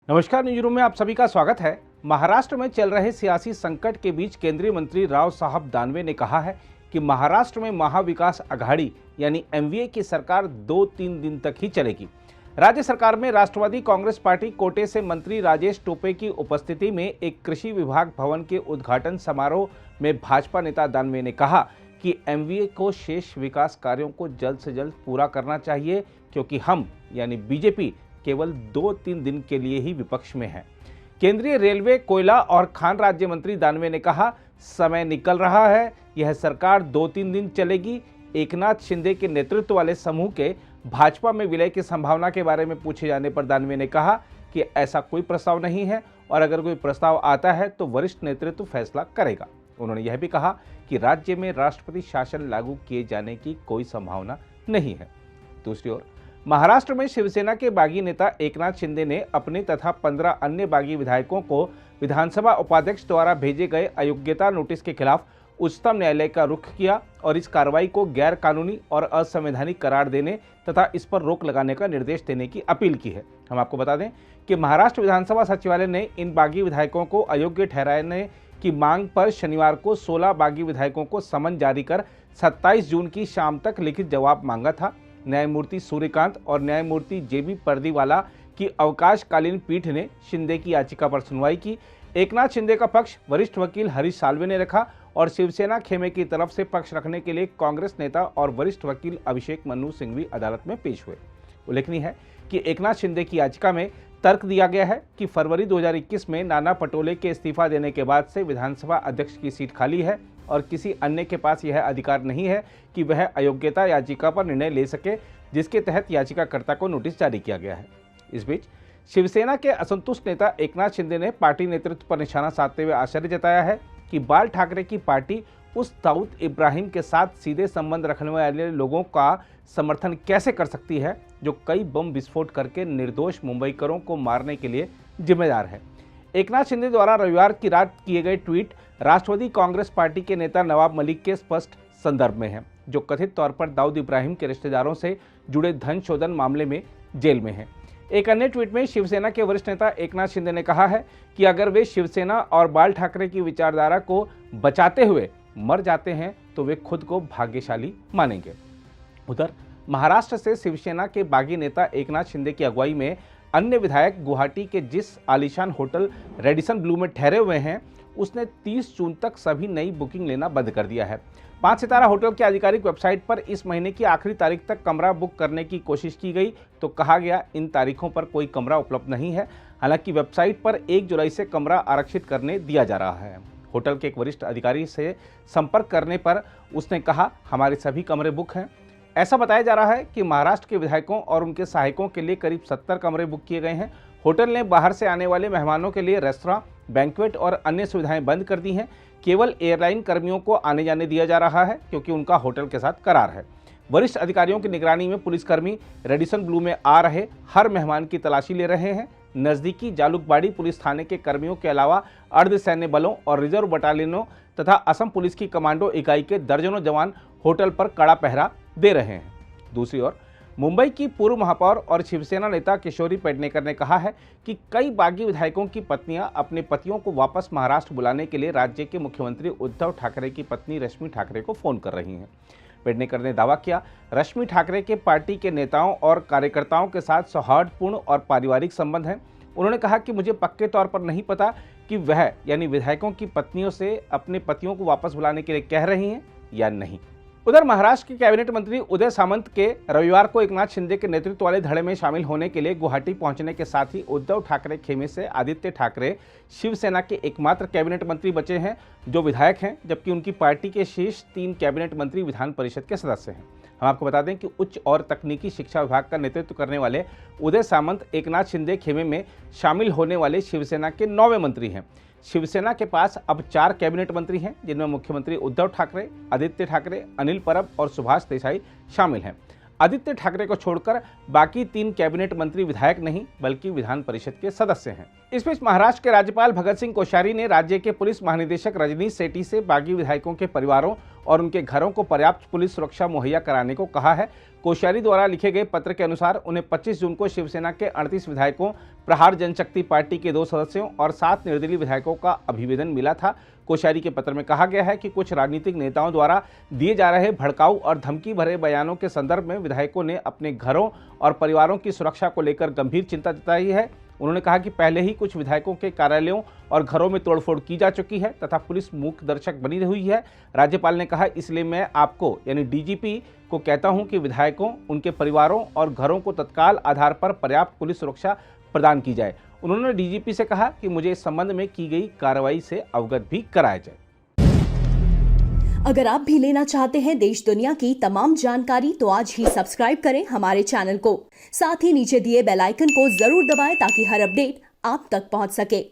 नमस्कार, news room में आप सभी का स्वागत है। महाराष्ट्र में चल रहे सियासी संकट के बीच केंद्रीय मंत्री राव साहब दानवे ने कहा है कि महाराष्ट्र में महाविकास अघाड़ी यानी एमवीए की सरकार 2-3 दिन तक ही चलेगी। राज्य सरकार में राष्ट्रवादी कांग्रेस पार्टी कोटे से मंत्री राजेश टोपे की उपस्थिति में एक कृषि विभाग भवन के उद्घाटन समारोह में भाजपा नेता दानवे ने कहा कि एमवीए को शेष विकास कार्यों को जल्द से जल्द पूरा करना चाहिए, क्योंकि हम यानी बीजेपी केवल 2-3 दिन के लिए ही विपक्ष में है। केंद्रीय रेलवे, कोयला और खान राज्य मंत्री दानवे ने कहा, समय निकल रहा है, यह सरकार 2-3 दिन चलेगी। एकनाथ शिंदे के नेतृत्व वाले समूह के भाजपा में विलय की संभावना के बारे में पूछे जाने पर दानवे ने कहा कि ऐसा कोई प्रस्ताव नहीं है और अगर कोई प्रस्ताव आता है तो वरिष्ठ नेतृत्व फैसला करेगा। उन्होंने यह भी कहा कि राज्य में राष्ट्रपति शासन लागू किए जाने की कोई संभावना नहीं है। दूसरी ओर महाराष्ट्र में शिवसेना के बागी नेता एकनाथ शिंदे ने अपने तथा 15 अन्य बागी विधायकों को विधानसभा उपाध्यक्ष द्वारा भेजे गए अयोग्यता नोटिस के खिलाफ उच्चतम न्यायालय का रुख किया और इस कार्रवाई को गैर कानूनी और असंवैधानिक करार देने तथा इस पर रोक लगाने का निर्देश देने की अपील की है। हम आपको बता दें कि महाराष्ट्र विधानसभा सचिवालय ने इन बागी विधायकों को अयोग्य ठहराने की मांग पर शनिवार को 16 बागी विधायकों को समन जारी कर 27 जून की शाम तक लिखित जवाब मांगा था। न्यायमूर्ति सूर्यकांत और न्यायमूर्ति जेबी पर्दीवाला की अवकाशकालीन पीठ ने शिंदे की याचिका पर सुनवाई की। एकनाथ शिंदे का पक्ष वरिष्ठ वकील हरीश साल्वे ने रखा और शिवसेना खेमे की तरफ से पक्ष रखने के लिए कांग्रेस नेता और वरिष्ठ वकील अभिषेक मनु सिंघवी अदालत में पेश हुए। उल्लेखनीय है कि एकनाथ शिंदे की याचिका में तर्क दिया गया है कि फरवरी 2021 में नाना पटोले के इस्तीफा देने के बाद से विधानसभा अध्यक्ष की सीट खाली है और किसी अन्य के पास यह अधिकार नहीं है कि वह अयोग्यता याचिका पर निर्णय ले सके, जिसके तहत याचिकाकर्ता को नोटिस जारी किया गया है। इस बीच शिवसेना के असंतुष्ट नेता एकनाथ शिंदे ने पार्टी नेतृत्व पर निशाना साधते हुए आश्चर्य जताया है कि बाल ठाकरे की पार्टी उस दाऊद इब्राहिम के साथ सीधे संबंध रखने वाले लोगों का समर्थन कैसे कर सकती है, जो कई बम विस्फोट करके निर्दोष मुंबईकरों को मारने के लिए जिम्मेदार है। एकनाथ शिंदे द्वारा रविवार की रात किए गए ट्वीट राष्ट्रवादी कांग्रेस पार्टी के नेता नवाब मलिक के स्पष्ट संदर्भ में है, जो कथित तौर पर दाऊद इब्राहिम के रिश्तेदारों से जुड़े धन शोधन मामले में जेल में है। एक अन्य ट्वीट में शिवसेना के वरिष्ठ नेता एकनाथ शिंदे ने कहा है कि अगर वे शिवसेना और बाल ठाकरे की विचारधारा को बचाते हुए मर जाते हैं तो वे खुद को भाग्यशाली मानेंगे। उधर महाराष्ट्र से शिवसेना के बागी नेता एकनाथ शिंदे की अगुवाई में अन्य विधायक गुवाहाटी के जिस आलीशान होटल रेडिसन ब्लू में ठहरे हुए हैं, उसने 30 जून तक सभी नई बुकिंग लेना बंद कर दिया है। 5 सितारा होटल की आधिकारिक वेबसाइट पर इस महीने की आखिरी तारीख तक कमरा बुक करने की कोशिश की गई तो कहा गया इन तारीखों पर कोई कमरा उपलब्ध नहीं है। हालांकि वेबसाइट पर 1 जुलाई से कमरा आरक्षित करने दिया जा रहा है। होटल के एक वरिष्ठ अधिकारी से संपर्क करने पर उसने कहा, हमारे सभी कमरे बुक हैं। ऐसा बताया जा रहा है कि महाराष्ट्र के विधायकों और उनके सहायकों के लिए करीब 70 कमरे बुक किए गए हैं। होटल ने बाहर से आने वाले मेहमानों के लिए रेस्तरां, बैंक्वेट और अन्य सुविधाएं बंद कर दी हैं। केवल एयरलाइन कर्मियों को आने जाने दिया जा रहा है, क्योंकि उनका होटल के साथ करार है। वरिष्ठ अधिकारियों की निगरानी में पुलिसकर्मी रेडिसन ब्लू में आ रहे हर मेहमान की तलाशी ले रहे हैं। नज़दीकी जालुकबाड़ी पुलिस थाने के कर्मियों के अलावा अर्धसैन्य बलों और रिजर्व बटालियनों तथा असम पुलिस की कमांडो इकाई के दर्जनों जवान होटल पर कड़ा पहरा दे रहे हैं। दूसरी ओर मुंबई की पूर्व महापौर और शिवसेना नेता किशोरी पेडनेकर ने कहा है कि कई बागी विधायकों की पत्नियां अपने पतियों को वापस महाराष्ट्र बुलाने के लिए राज्य के मुख्यमंत्री उद्धव ठाकरे की पत्नी रश्मि ठाकरे को फोन कर रही हैं। पेडनेकर ने दावा किया, रश्मि ठाकरे के पार्टी के नेताओं और कार्यकर्ताओं के साथ सौहार्दपूर्ण और पारिवारिक संबंध हैं। उन्होंने कहा कि मुझे पक्के तौर पर नहीं पता कि वह यानी विधायकों की पत्नियों से अपने पतियों को वापस बुलाने के लिए कह रही हैं या नहीं। उधर महाराष्ट्र के कैबिनेट मंत्री उदय सामंत के रविवार को एकनाथ शिंदे के नेतृत्व वाले धड़े में शामिल होने के लिए गुवाहाटी पहुंचने के साथ ही उद्धव ठाकरे खेमे से आदित्य ठाकरे शिवसेना के एकमात्र कैबिनेट मंत्री बचे हैं जो विधायक हैं, जबकि उनकी पार्टी के शेष 3 कैबिनेट मंत्री विधान परिषद के सदस्य हैं। हम आपको बता दें कि उच्च और तकनीकी शिक्षा विभाग का नेतृत्व करने वाले उदय सामंत एकनाथ शिंदे खेमे में शामिल होने वाले शिवसेना के 9वें मंत्री हैं। शिवसेना के पास अब 4 कैबिनेट मंत्री हैं, जिनमें मुख्यमंत्री उद्धव ठाकरे, आदित्य ठाकरे, अनिल परब और सुभाष देसाई शामिल हैं। आदित्य ठाकरे को छोड़कर बाकी 3 कैबिनेट मंत्री विधायक नहीं बल्कि विधान परिषद के सदस्य हैं। इस बीच महाराष्ट्र के राज्यपाल भगत सिंह कोश्यारी ने राज्य के पुलिस महानिदेशक रजनीश सेठी से बागी विधायकों के परिवारों और उनके घरों को पर्याप्त पुलिस सुरक्षा मुहैया कराने को कहा है। कोश्यारी द्वारा लिखे गए पत्र के अनुसार उन्हें 25 जून को शिवसेना के 38 विधायकों, प्रहार जनशक्ति पार्टी के 2 सदस्यों और 7 निर्दलीय विधायकों का अभिवेदन मिला था। कोश्यारी के पत्र में कहा गया है कि कुछ राजनीतिक नेताओं द्वारा दिए जा रहे भड़काऊ और धमकी भरे बयानों के संदर्भ में विधायकों ने अपने घरों और परिवारों की सुरक्षा को लेकर गंभीर चिंता जताई है। उन्होंने कहा कि पहले ही कुछ विधायकों के कार्यालयों और घरों में तोड़फोड़ की जा चुकी है तथा पुलिस मूक दर्शक बनी हुई है। राज्यपाल ने कहा, इसलिए मैं आपको यानी डीजीपी को कहता हूं कि विधायकों, उनके परिवारों और घरों को तत्काल आधार पर पर्याप्त पुलिस सुरक्षा प्रदान की जाए। उन्होंने डीजीपी से कहा कि मुझे इस संबंध में की गई कार्रवाई से अवगत भी कराया जाए। अगर आप भी लेना चाहते हैं देश दुनिया की तमाम जानकारी तो आज ही सब्सक्राइब करें हमारे चैनल को। साथ ही नीचे दिए बेल आइकन को जरूर दबाएं ताकि हर अपडेट आप तक पहुंच सके।